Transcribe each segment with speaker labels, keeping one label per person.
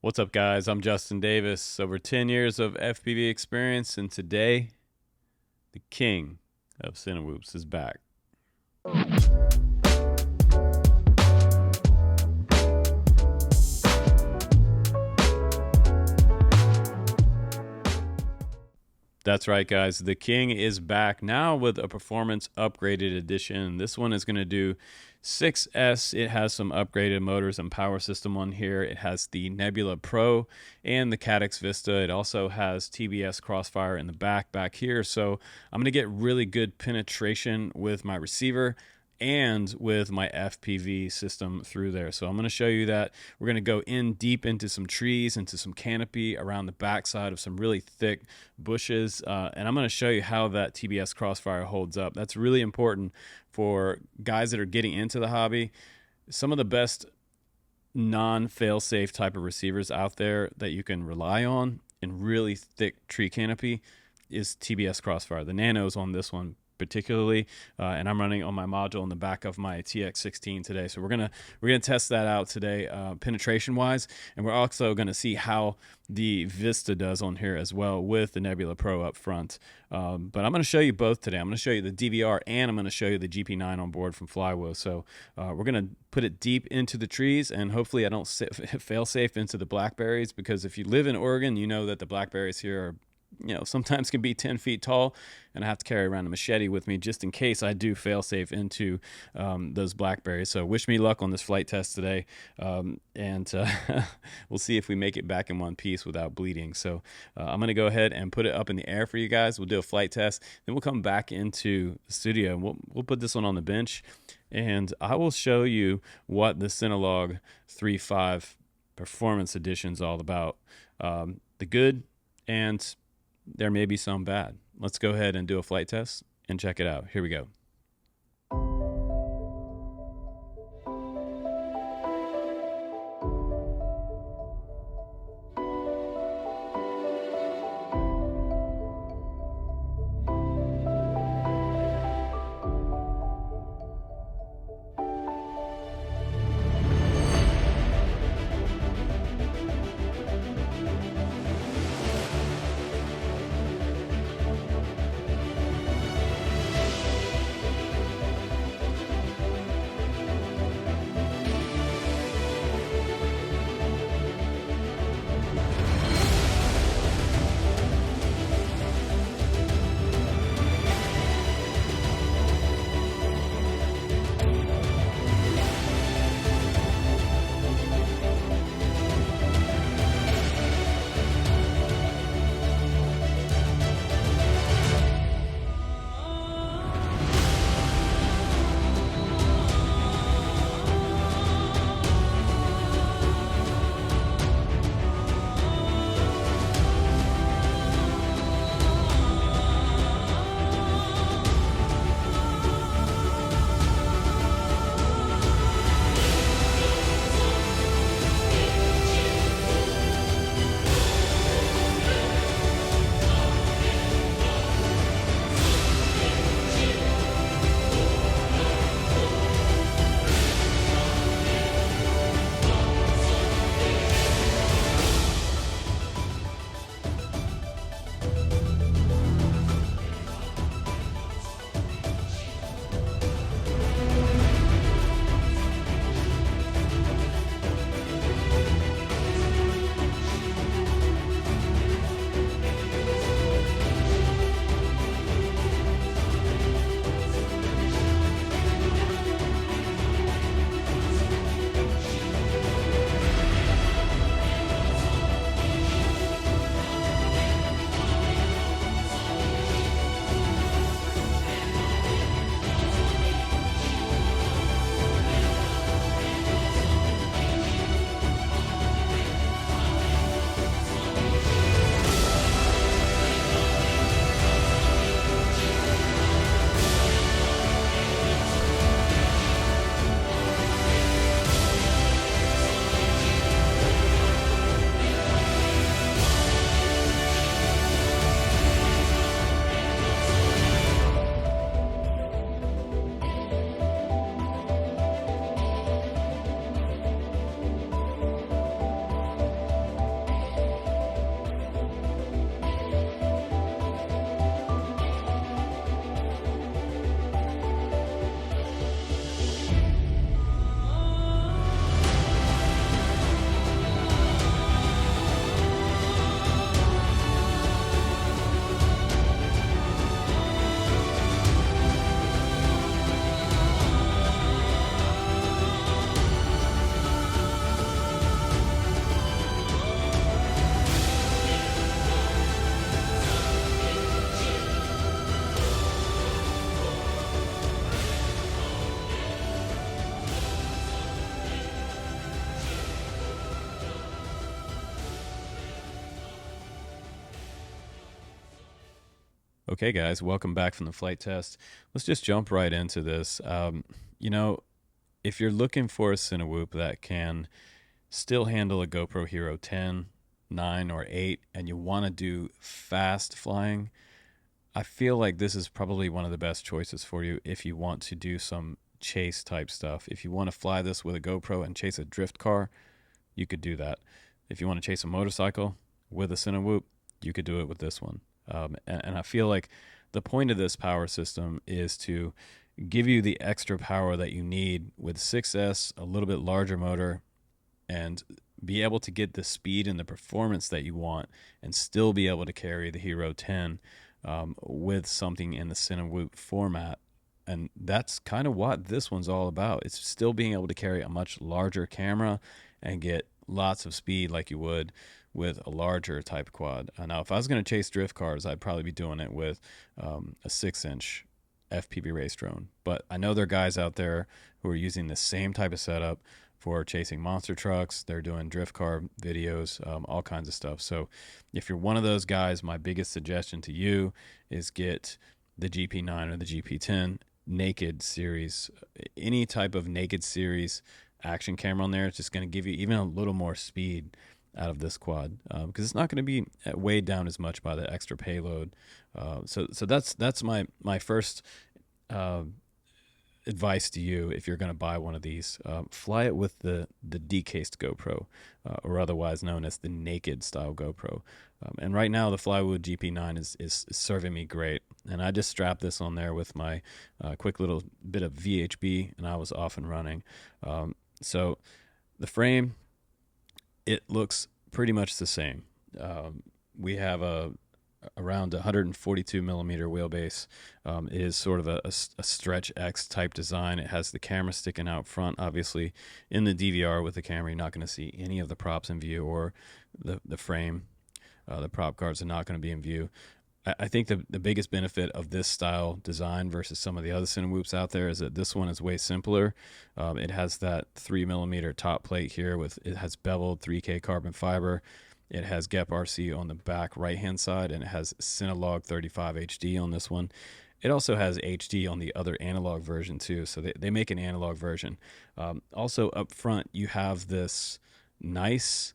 Speaker 1: What's up, guys? I'm Justin Davis. Over 10 years of FPV experience, and today, the king of Cinewhoops is back. That's right, guys. The King is back now with a performance upgraded edition. This one is going to do 6S. It has some upgraded motors and power system on here. It has the Nebula Pro and the Caddx Vista. It also has TBS Crossfire in the back here. So I'm going to get really good penetration with my receiver and with my FPV system through there. So I'm going to show you that. We're going to go in deep into some trees, into some canopy around the backside of some really thick bushes. And I'm going to show you how that TBS Crossfire holds up. That's really important for guys that are getting into the hobby. Some of the best non-fail-safe type of receivers out there that you can rely on in really thick tree canopy is TBS Crossfire. The Nanos on this one particularly, and I'm running on my module in the back of my TX16 today. So we're gonna test that out today, penetration wise, and we're also gonna see how the Vista does on here as well with the Nebula Pro up front. But I'm gonna show you both today. I'm gonna show you the DVR and I'm gonna show you the GP9 on board from Flywheel. So we're gonna put it deep into the trees, and hopefully I don't fail safe into the blackberries, because if you live in Oregon, you know that the blackberries here are, sometimes can be 10 feet tall, and I have to carry around a machete with me just in case I do fail safe into those blackberries. So wish me luck on this flight test today, and we'll see if we make it back in one piece without bleeding. So I'm going to go ahead and put it up in the air for you guys. We'll do a flight test, then we'll come back into the studio, and we'll put this one on the bench, and I will show you what the Cinelog 3.5 Performance Edition is all about. The good, and there may be some bad. Let's go ahead and do a flight test and check it out. Here we go. Okay, guys, welcome back from the flight test. Let's just jump right into this. You know, if you're looking for a Cinewhoop that can still handle a GoPro Hero 10, 9, or 8, and you want to do fast flying, I feel like this is probably one of the best choices for you if you want to do some chase type stuff. If you want to fly this with a GoPro and chase a drift car, you could do that. If you want to chase a motorcycle with a Cinewhoop, you could do it with this one. And I feel like the point of this power system is to give you the extra power that you need with 6S, a little bit larger motor, and be able to get the speed and the performance that you want and still be able to carry the Hero 10 with something in the Cinewhoop format. And that's kind of what this one's all about. It's still being able to carry a much larger camera and get lots of speed like you would with a larger type quad. Now, if I was going to chase drift cars, I'd probably be doing it with a 6-inch FPV race drone. But I know there are guys out there who are using the same type of setup for chasing monster trucks. They're doing drift car videos, all kinds of stuff. So if you're one of those guys, my biggest suggestion to you is get the GP9 or the GP10 naked series. Any type of naked series action camera on there, it's just going to give you even a little more speed out of this quad, because it's not going to be weighed down as much by the extra payload. So that's my first advice to you. If you're going to buy one of these, fly it with the decased GoPro, or otherwise known as the naked style GoPro. And right now the Flywheel GP9 is serving me great, and I just strapped this on there with my quick little bit of VHB, and I was off and running. So the frame, it looks pretty much the same. We have around 142 millimeter wheelbase. It is sort of a stretch X type design. It has the camera sticking out front. Obviously, in the DVR with the camera, you're not going to see any of the props in view, or the frame. The prop guards are not going to be in view. I think the biggest benefit of this style design versus some of the other Cinewhoops out there is that this one is way simpler. It has that 3 millimeter top plate here it has beveled 3K carbon fiber. It has GEP RC on the back right hand side, and it has Cinelog 35 HD on this one. It also has HD on the other analog version too, so they make an analog version. Also up front, you have this nice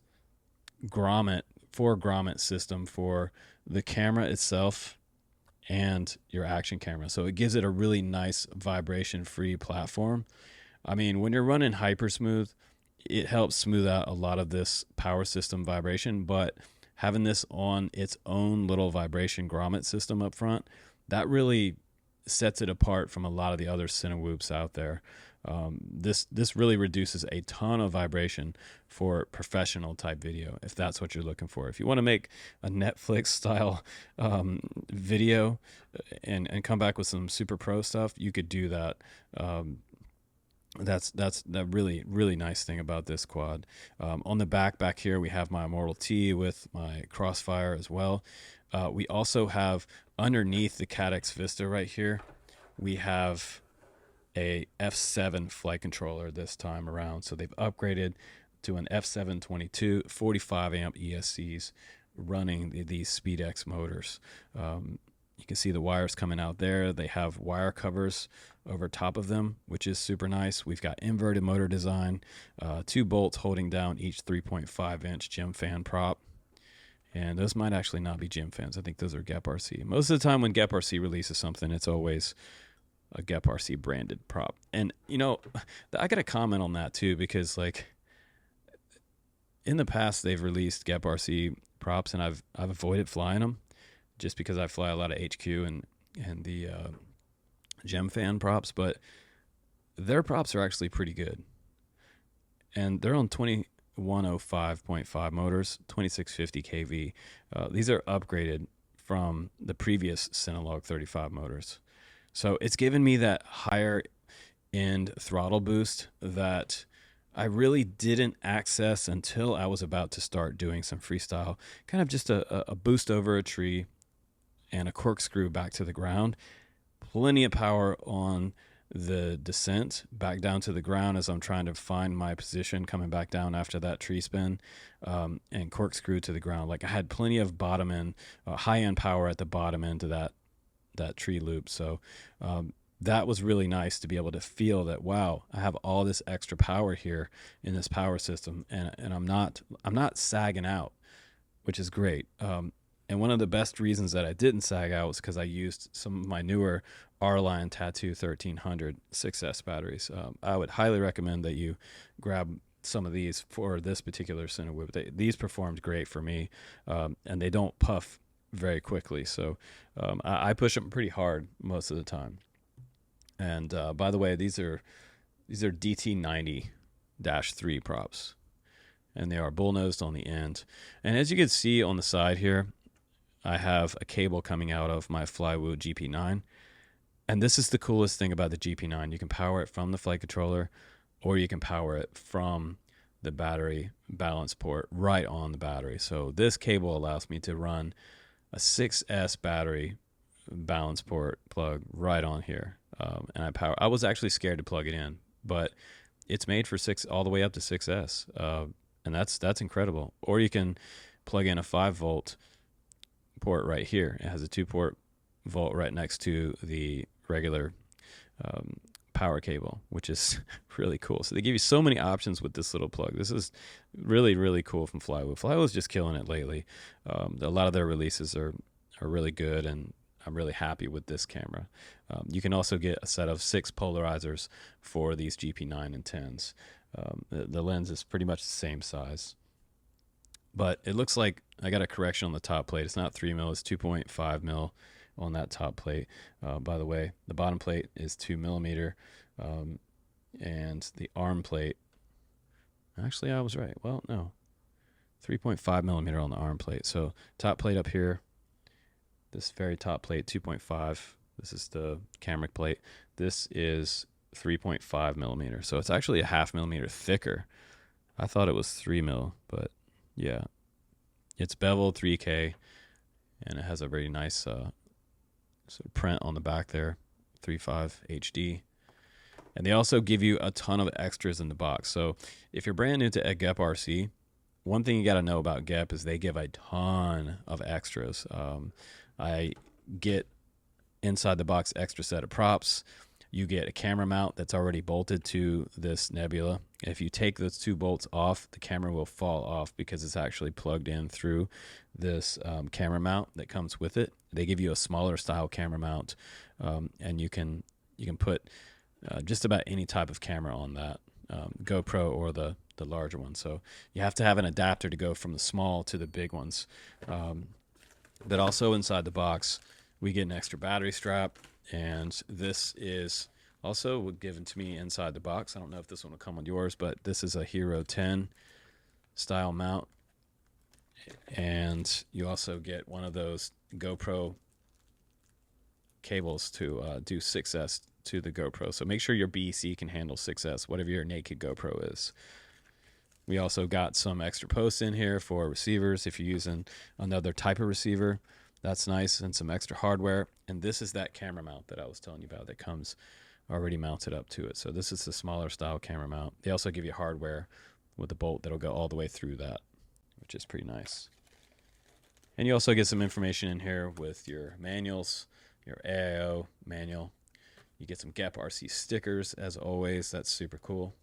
Speaker 1: grommet, 4 grommet system for the camera itself and your action camera. So it gives it a really nice vibration-free platform. I mean, when you're running Hypersmooth, it helps smooth out a lot of this power system vibration, but having this on its own little vibration grommet system up front, that really sets it apart from a lot of the other Cinewhoops out there. This really reduces a ton of vibration for professional type video, if that's what you're looking for. If you want to make a Netflix style video and come back with some super pro stuff, you could do that. That's the really nice thing about this quad. On the back here, we have my Immortal T with my Crossfire as well. We also have underneath the Caddx Vista right here, we have a F7 flight controller this time around. So they've upgraded to an F722 45 amp ESCs running these SpeedX motors. You can see the wires coming out there. They have wire covers over top of them, which is super nice. We've got inverted motor design, 2 bolts holding down each 3.5 inch GEM fan prop. And those might actually not be GEM fans. I think those are GEP RC. Most of the time when GEP RC releases something, it's always a GEP RC branded prop. And, you know, I got to comment on that too, because like in the past they've released GEP RC props and I've avoided flying them just because I fly a lot of HQ and the GEM fan props, but their props are actually pretty good. And they're on 2105.5 motors, 2650 kV. These are upgraded from the previous Cinelog 35 motors. So it's given me that higher end throttle boost that I really didn't access until I was about to start doing some freestyle, kind of just a boost over a tree and a corkscrew back to the ground. Plenty of power on the descent back down to the ground as I'm trying to find my position coming back down after that tree spin, and corkscrew to the ground. Like I had plenty of bottom end, high end power at the bottom end of that that tree loop. So that was really nice to be able to feel that, wow, I have all this extra power here in this power system, and I'm not sagging out, which is great. And one of the best reasons that I didn't sag out was because I used some of my newer R-Line Tattoo 1300 6S batteries. I would highly recommend that you grab some of these for this particular center whip. These performed great for me, and they don't puff very quickly. So I push them pretty hard most of the time. And by the way, these are DT90-3 props, and they are bull-nosed on the end. And as you can see on the side here, I have a cable coming out of my Flywoo GP9. And this is the coolest thing about the GP9. You can power it from the flight controller, or you can power it from the battery balance port right on the battery. So this cable allows me to run a 6S battery balance port plug right on here. And I was actually scared to plug it in, but it's made for all the way up to 6S. And that's incredible. Or you can plug in a 5-volt port right here. It has a 2-port volt right next to the regular power cable, which is really cool. So they give you so many options with this little plug. This is really, really cool from Flywoo. Flywoo's just killing it lately. A lot of their releases are really good, and I'm really happy with this camera. You can also get a set of 6 polarizers for these GP9 and 10s. The lens is pretty much the same size, but it looks like I got a correction on the top plate. It's not 3 mil, it's 2.5 mil on that top plate. By the way, the bottom plate is 2 millimeter, and the arm plate, actually I was right. Well, no, 3.5 millimeter on the arm plate. So top plate up here, this very top plate, 2.5. This is the camera plate. This is 3.5 millimeter. So it's actually a 0.5 millimeter thicker. I thought it was 3 mil, but yeah, it's beveled 3K, and it has a very nice sort of print on the back there, 3.5 HD. And they also give you a ton of extras in the box. So if you're brand new to Gep RC, one thing you got to know about Gep is they give a ton of extras. I get inside the box extra set of props. You get a camera mount that's already bolted to this Nebula. If you take those 2 bolts off, the camera will fall off because it's actually plugged in through this camera mount that comes with it. They give you a smaller style camera mount, and you can put just about any type of camera on that, GoPro or the larger one. So you have to have an adapter to go from the small to the big ones. But also inside the box, we get an extra battery strap, and this is also given to me inside the box. I don't know if this one will come on yours, but this is a Hero 10 style mount. And you also get one of those GoPro cables to do 6S to the GoPro. So make sure your BEC can handle 6S, whatever your naked GoPro is. We also got some extra posts in here for receivers if you're using another type of receiver. That's nice, and some extra hardware. And this is that camera mount that I was telling you about that comes already mounted up to it. So this is the smaller style camera mount. They also give you hardware with a bolt that'll go all the way through that, which is pretty nice. And you also get some information in here with your manuals, your AIO manual. You get some Gep RC stickers, as always. That's super cool.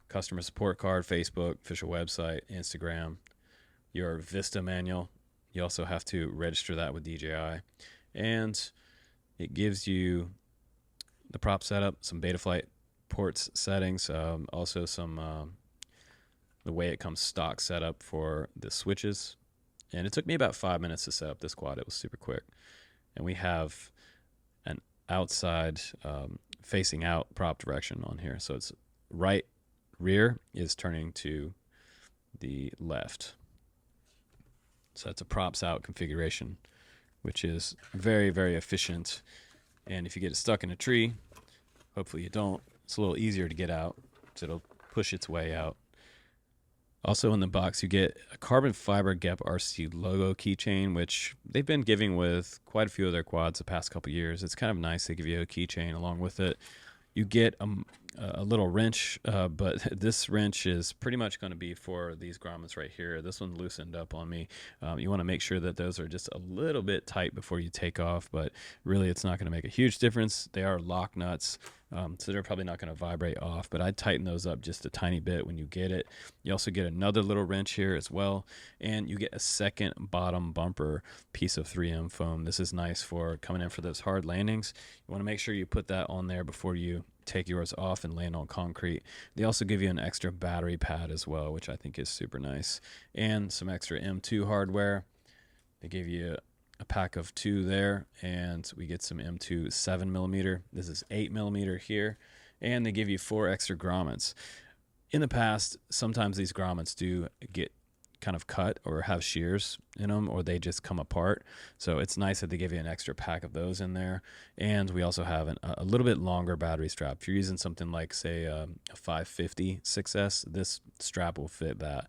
Speaker 1: Customer support card, Facebook, official website, Instagram. Your Vista manual. You also have to register that with DJI. And it gives you the prop setup, some Betaflight ports settings, also some the way it comes stock setup for the switches. And it took me about 5 minutes to set up this quad. It was super quick. And we have an outside facing out prop direction on here. So it's right rear is turning to the left. So that's a props out configuration, which is very, very efficient. And if you get it stuck in a tree, hopefully you don't, it's a little easier to get out, so it'll push its way out. Also in the box, you get a carbon fiber Gep RC logo keychain, which they've been giving with quite a few of their quads the past couple years. It's kind of nice. They give you a keychain along with it. You get a little wrench, but this wrench is pretty much going to be for these grommets right here. This one loosened up on me. You want to make sure that those are just a little bit tight before you take off, but really it's not going to make a huge difference. They are lock nuts, so they're probably not going to vibrate off, but I'd tighten those up just a tiny bit when you get it. You also get another little wrench here as well, and you get a second bottom bumper piece of 3M foam. This is nice for coming in for those hard landings. You want to make sure you put that on there before you take yours off and land on concrete. They also give you an extra battery pad as well, which I think is super nice, and some extra M2 hardware. They give you a pack of 2 there, and we get some M2 7mm. This is 8mm here, and they give you 4 extra grommets. In the past, sometimes these grommets do get kind of cut or have shears in them, or they just come apart. So it's nice that they give you an extra pack of those in there. And we also have a little bit longer battery strap. If you're using something like, say, a 550 6S, this strap will fit that.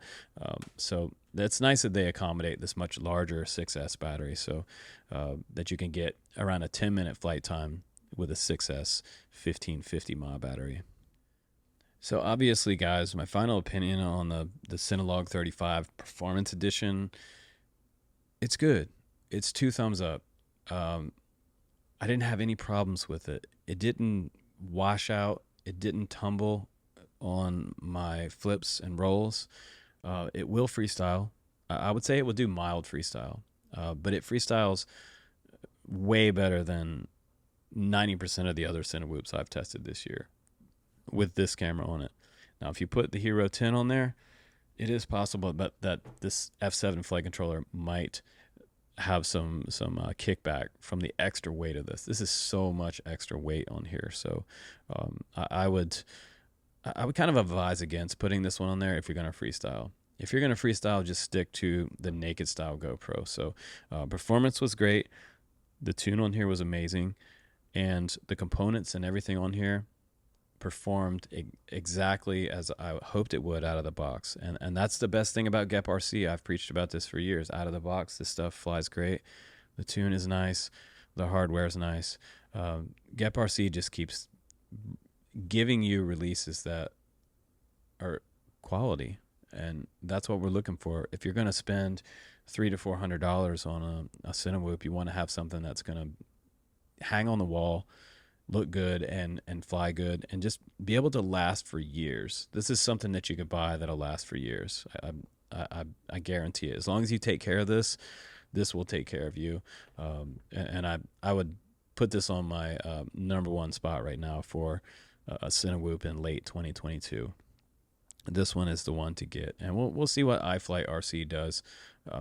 Speaker 1: So it's nice that they accommodate this much larger 6S battery, so that you can get around a 10-minute flight time with a 6S 1550 mAh battery. So obviously, guys, my final opinion on the Cinelog 35 Performance Edition, it's good. It's 2 thumbs up. I didn't have any problems with it. It didn't wash out. It didn't tumble on my flips and rolls. It will freestyle. I would say it will do mild freestyle, but it freestyles way better than 90% of the other Cinewhoops I've tested this year with this camera on it. Now, if you put the Hero 10 on there, it is possible that this F7 flight controller might have some kickback from the extra weight of this. This is so much extra weight on here, so I would kind of advise against putting this one on there if you're going to freestyle. If you're going to freestyle, just stick to the naked style GoPro. So performance was great. The tune on here was amazing, and the components and everything on here performed exactly as I hoped it would out of the box. And that's the best thing about Gep RC. I've preached about this for years. Out of the box, this stuff flies great. The tune is nice. The hardware is nice. Gep RC just keeps giving you releases that are quality, and that's what we're looking for. If you're going to spend $300 to $400 on a Cinewhoop, you want to have something that's going to hang on the wall, look good, and fly good, and just be able to last for years. This is something that you could buy that'll last for years. I guarantee it. As long as you take care of this, this will take care of you. And I would put this on my number one spot right now for a Cinewhoop in late 2022. This one is the one to get, and we'll see what iFlight RC does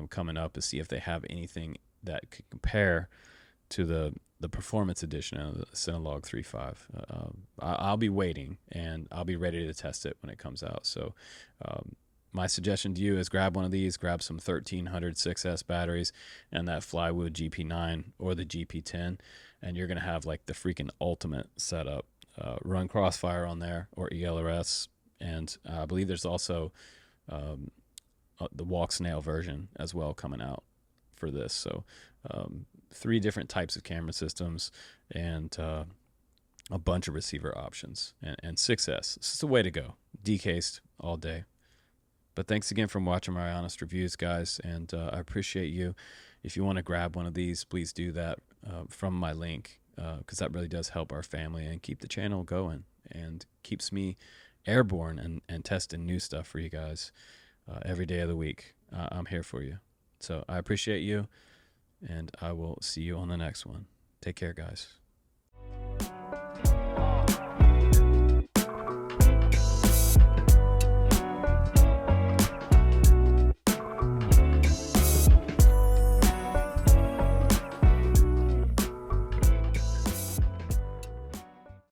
Speaker 1: coming up to see if they have anything that could compare to the performance edition of the Cinelog 35. I'll be waiting, and I'll be ready to test it when it comes out. So my suggestion to you is grab one of these, grab some 1300 6S batteries and that Flywood GP9 or the GP10, and you're going to have like the freaking ultimate setup. Run Crossfire on there or ELRS, and I believe there's also the Walk Snail version as well coming out for this. So 3 different types of camera systems and a bunch of receiver options and 6S. This is the way to go. Decased all day. But thanks again for watching my honest reviews, guys, and I appreciate you. If you want to grab one of these, please do that from my link, because that really does help our family and keep the channel going and keeps me airborne and testing new stuff for you guys every day of the week. I'm here for you. So I appreciate you, and I will see you on the next one. Take care, guys.